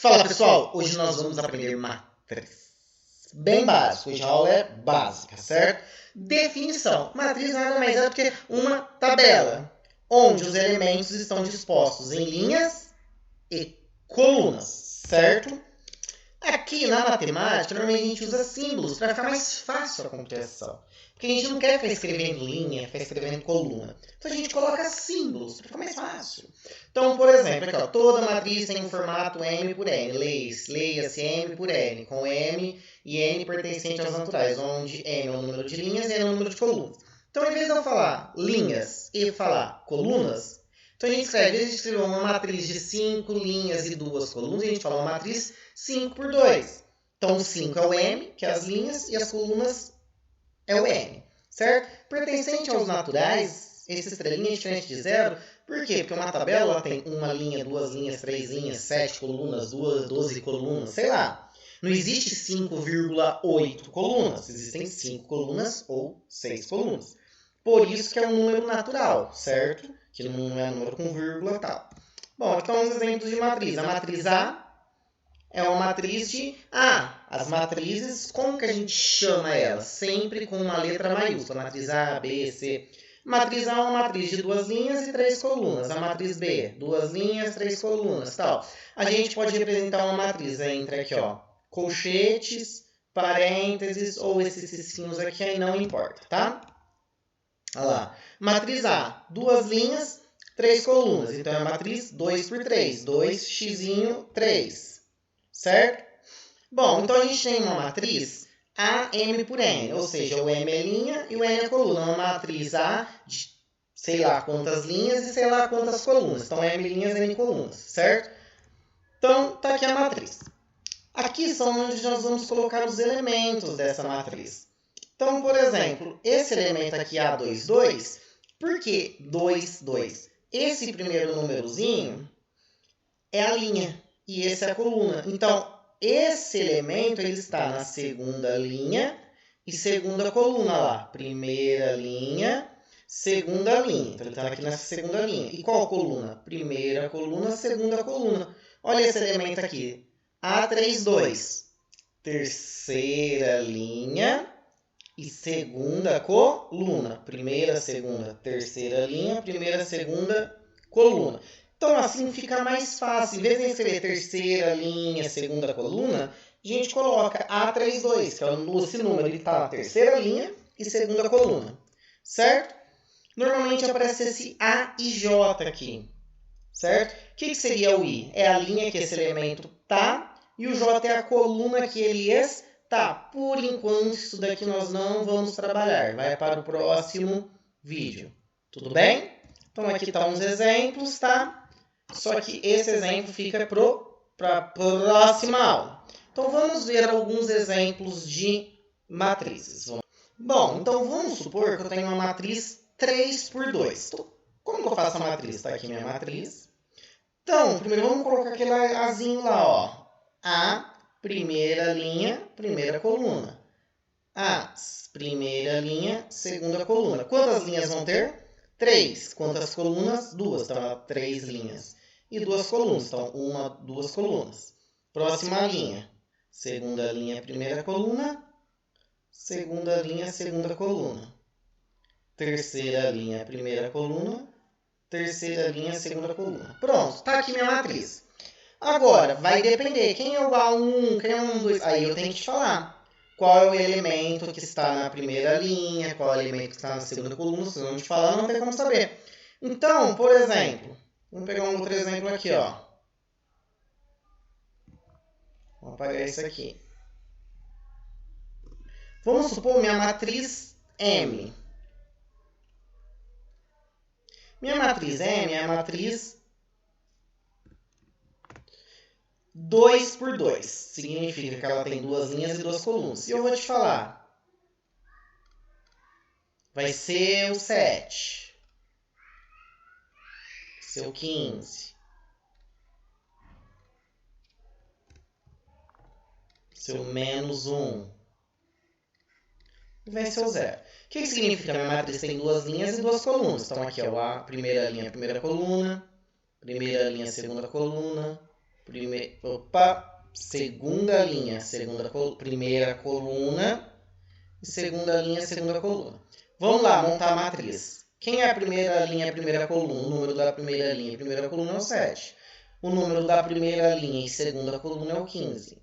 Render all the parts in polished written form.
Fala pessoal, hoje nós vamos aprender matriz. Bem básico, hoje a aula é básica, certo? Definição. Matriz nada mais é do que uma tabela, onde os elementos estão dispostos em linhas e colunas, certo? Aqui na matemática, normalmente a gente usa símbolos para ficar mais fácil a compreensão. Porque a gente não quer ficar escrevendo linha, ficar escrevendo coluna. Então a gente coloca símbolos para ficar mais fácil. Então, por exemplo, aqui, ó, toda matriz tem um formato M por N. Leia-se M por N, com M e N pertencente aos naturais, onde M é o número de linhas e N é o número de colunas. Então, em vez de eu falar linhas e falar colunas, então a gente escreve, em vez de escrever uma matriz de 5 linhas e 2 colunas, a gente fala uma matriz 5 por 2. Então, o 5 é o M, que é as linhas, e as colunas é o N, certo? Pertencente aos naturais, esse estrelinha é diferente de zero. Por quê? Porque uma tabela tem uma linha, 2 linhas, 3 linhas, 7 colunas, 12 colunas, sei lá. Não existe 5,8 colunas, existem 5 colunas ou 6 colunas. Por isso que é um número natural, certo? Que não é um número com vírgula e tal. Bom, então os exemplos de matriz. A matriz A é uma matriz de A. As matrizes, como que a gente chama elas? Sempre com uma letra maiúscula. Matriz A, B, C. Matriz A é uma matriz de 2 linhas e 3 colunas. A matriz B, 2 linhas, 3 colunas, tal. A gente pode representar uma matriz entre aqui, ó, colchetes, parênteses ou esses cisquinhos aqui, aí não importa, tá? Olha lá. Matriz A, 2 linhas, 3 colunas. Então é a matriz 2 por 3. 2x, 3. Certo? Bom, então a gente tem uma matriz AM por N, ou seja, o M é linha e o N é coluna. Uma matriz A de sei lá quantas linhas e sei lá quantas colunas. Então, M linhas, N colunas, certo? Então, tá aqui a matriz. Aqui são onde nós vamos colocar os elementos dessa matriz. Então, por exemplo, esse elemento aqui, A2, 2, por que 2, 2? Esse primeiro númerozinho é a linha e esse é a coluna. Então, esse elemento ele está na segunda linha e segunda coluna lá. Primeira linha, segunda linha. Então, ele está aqui nessa segunda linha. E qual coluna? Primeira coluna, segunda coluna. Olha esse elemento aqui. A3, 2. Terceira linha e segunda coluna. Primeira, segunda, terceira linha, primeira, segunda coluna. Então, assim fica mais fácil. Em vez de escrever terceira linha, segunda coluna, a gente coloca A32, que é esse número. Ele está na terceira linha e segunda coluna. Certo? Normalmente aparece esse A e J aqui. Certo? O que seria o I? É a linha que esse elemento está e o J é a coluna que ele está. Por enquanto, isso daqui nós não vamos trabalhar. Vai para o próximo vídeo. Tudo bem? Então, aqui estão uns exemplos, tá? Só que esse exemplo fica para a próxima aula. Então, vamos ver alguns exemplos de matrizes. Bom, então vamos supor que eu tenho uma matriz 3 por 2. Então, como que eu faço a matriz? Está aqui minha matriz. Então, primeiro vamos colocar aquele Azinho lá, ó. A, primeira linha, primeira coluna. A, primeira linha, segunda coluna. Quantas linhas vão ter? 3. Quantas colunas? 2. Então, 3 linhas. E 2 colunas. Então, 1, 2 colunas. Próxima linha. Segunda linha, primeira coluna. Segunda linha, segunda coluna. Terceira linha, primeira coluna. Terceira linha, segunda coluna. Pronto, tá aqui minha matriz. Agora, vai depender. Quem é o A1, quem é o A2? Aí eu tenho que te falar. Qual é o elemento que está na primeira linha, qual é o elemento que está na segunda coluna. Se eu não te falar, não tem como saber. Então, por exemplo, vamos pegar um outro exemplo aqui, ó. Vou apagar isso aqui. Vamos supor minha matriz M. Minha matriz M é a matriz 2 por 2. Significa que ela tem 2 linhas e 2 colunas. E eu vou te falar. Vai ser o 7. Vai ser o 15. Vai ser o menos 1. E vai ser o 0. O que significa? Minha matriz tem 2 linhas e 2 colunas. Então aqui é o A, primeira linha, primeira coluna. Primeira linha, segunda coluna. segunda linha, primeira coluna, e segunda linha, segunda coluna. Vamos lá, montar a matriz. Quem é a primeira linha, primeira coluna? O número da primeira linha e primeira coluna é o 7. O número da primeira linha e segunda coluna é o 15.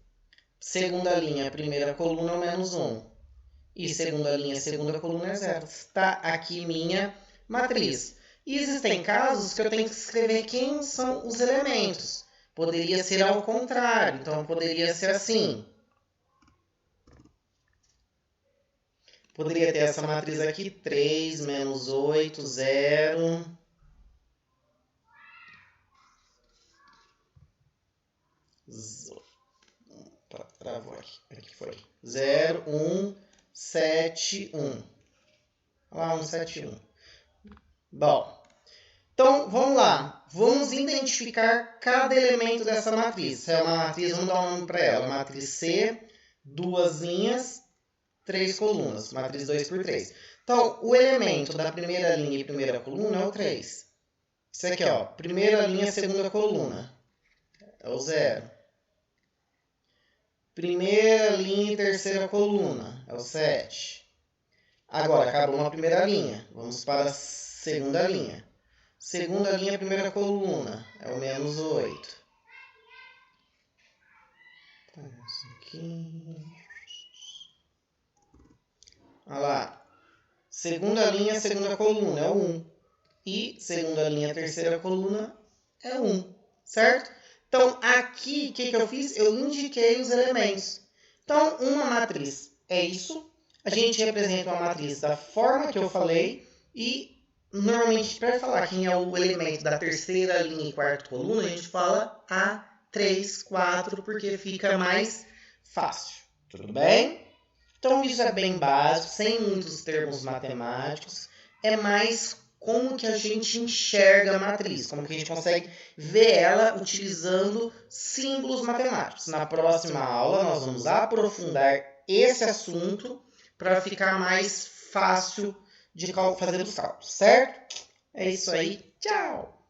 Segunda linha, primeira coluna é o menos 1. E segunda linha, segunda coluna é 0. Está aqui minha matriz. E existem casos que eu tenho que escrever quem são os elementos. Poderia ser ao contrário, então poderia ser assim. Poderia ter essa matriz aqui, 3, menos 8, 0. Travou aqui. Aqui foi. 0, 1, 7, 1. Olha lá, 1, 7, 1. Bom, então vamos lá. Vamos identificar cada elemento dessa matriz. É uma matriz, vamos dar um nome para ela. Matriz C, 2 linhas, 3 colunas. Matriz 2 por 3. Então, o elemento da primeira linha e primeira coluna é o 3. Isso aqui, ó. Primeira linha, segunda coluna. É o 0. Primeira linha e terceira coluna. É o 7. Agora, acabou uma primeira linha. Vamos para a segunda linha. Segunda linha, primeira coluna. É o menos 8. Olha lá. Segunda linha, segunda coluna é o 1. E segunda linha, terceira coluna é 1. Certo? Então, aqui, o que eu fiz? Eu indiquei os elementos. Então, uma matriz é isso. A gente representa uma matriz da forma que eu falei. E, normalmente, para falar quem é o elemento da terceira linha e quarta coluna, a gente fala A3, 4, porque fica mais fácil. Tudo bem? Então, isso é bem básico, sem muitos termos matemáticos. É mais como que a gente enxerga a matriz, como que a gente consegue ver ela utilizando símbolos matemáticos. Na próxima aula, nós vamos aprofundar esse assunto para ficar mais fácil de fazer os cálculos, certo? É isso aí. Tchau!